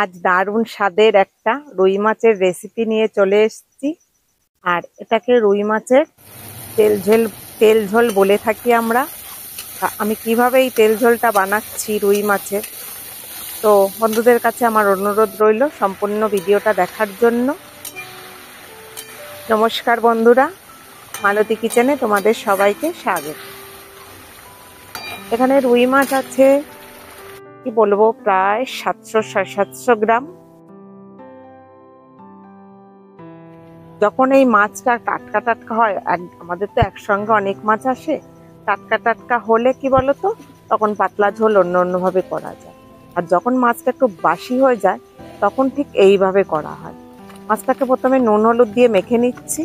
আজ দারুণ স্বাদের একটা রুই মাছের রেসিপি নিয়ে চলে এসেছি। আর এটাকে রুই মাছের তেল ঝোল বলে থাকি আমরা। আমি কিভাবে এই তেল ঝোলটা বানাচ্ছি রুই মাছের, তো বন্ধুদের কাছে আমার অনুরোধ রইল সম্পূর্ণ ভিডিওটা দেখার জন্য। নমস্কার বন্ধুরা, মালতী কিচেনে তোমাদের সবাইকে স্বাগত। এখানে রুই মাছ আছে কি বলবো, প্রায় 700-750 গ্রাম। যখন এই মাছটা টাটকা টাটকা হয়, আমাদের তো একসঙ্গে অনেক মাছ আসে, টাটকা টাটকা হলে কি বলতো, তখন পাতলা ঝোল অন্যভাবে করা যায়। আর যখন মাছটা একটু বাসি হয়ে যায় তখন ঠিক এইভাবে করা হয়। মাছটাকে প্রথমে নুন হলুদ দিয়ে মেখে নিচ্ছি।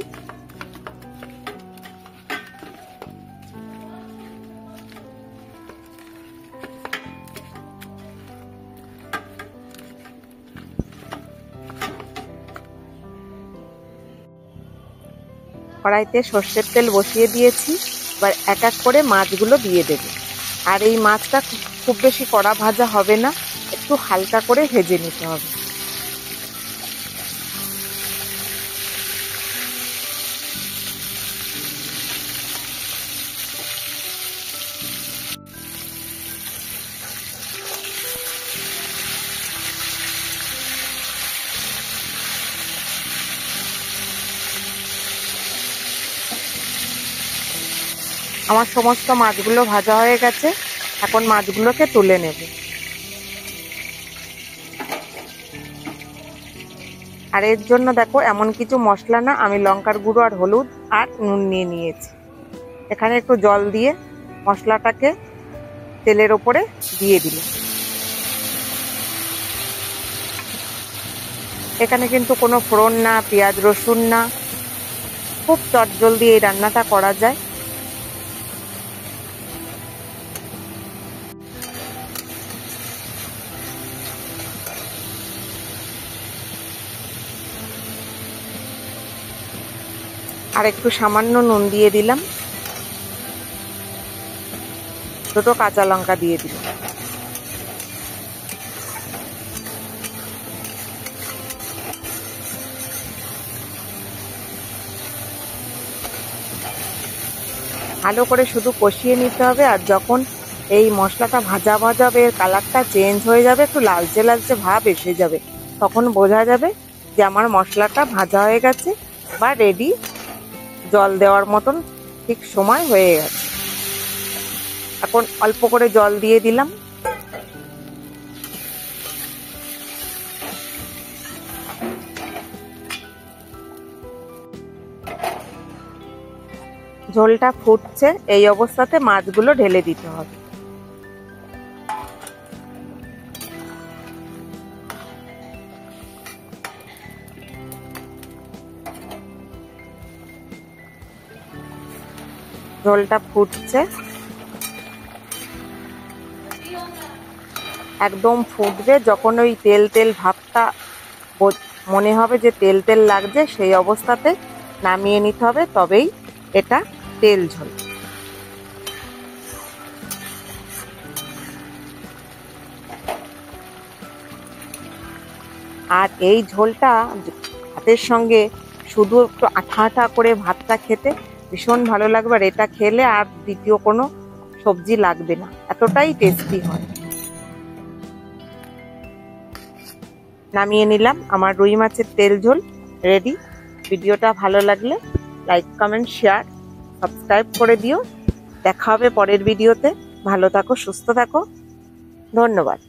কড়াইতে সর্ষের তেল বসিয়ে দিয়েছি, এবার এক এক করে মাছগুলো দিয়ে দেব। আর এই মাছটা খুব বেশি কড়া ভাজা হবে না, একটু হালকা করে ভেজে নিতে হবে। আমার সমস্ত মাছগুলো ভাজা হয়ে গেছে, এখন মাছগুলোকে তুলে নেব। আর এর জন্য দেখো এমন কিছু মশলা না, আমি লঙ্কার গুঁড়ো আর হলুদ আর নুন নিয়ে নিয়েছি। এখানে একটু জল দিয়ে মশলাটাকে তেলের ওপরে দিয়ে দিলাম। এখানে কিন্তু কোনো ফোড়ন না, পেঁয়াজ রসুন না, খুব চটজলদি এই রান্নাটা করা যায়। আর একটু সামান্য নুন দিয়ে দিলাম, দুটো কাঁচা লঙ্কা দিয়ে দিলাম। ভালো করে শুধু কষিয়ে নিতে হবে। আর যখন এই মশলাটা ভাজা ভাজা হবে, কালারটা চেঞ্জ হয়ে যাবে, একটু লালচে লালচে ভাব এসে যাবে, তখন বোঝা যাবে যে আমার মশলাটা ভাজা হয়ে গেছে বা রেডি, জল দেওয়ার মতন ঠিক সময় হয়ে গেছে। এখন অল্প করে জল দিয়ে দিলাম। ঝোলটা ফুটছে, এই অবস্থাতে মাছগুলো ঢেলে দিতে হবে। ঝোলটা ফুটছে, একদম ফুটবে। যখন ওই তেল তেল ভাবটা মনে হবে যে তেল তেল লাগছে, সেই অবস্থাতে নামিয়ে নিতে হবে, তবেই এটা তেল ঝোল। আর এই ঝোলটা ভাতের সঙ্গে শুধু একটু আঠা আঠা করে ভাতটা খেতে ভীষণ ভালো লাগবে। আর এটা খেলে আর দ্বিতীয় কোনো সবজি লাগবে না, এতটাই টেস্টি হয়। নামিয়ে নিলাম, আমার রুই মাছের তেল ঝোল রেডি। ভিডিওটা ভালো লাগলে লাইক, কমেন্ট, শেয়ার, সাবস্ক্রাইব করে দিও। দেখা হবে পরের ভিডিওতে। ভালো থাকো, সুস্থ থাকো, ধন্যবাদ।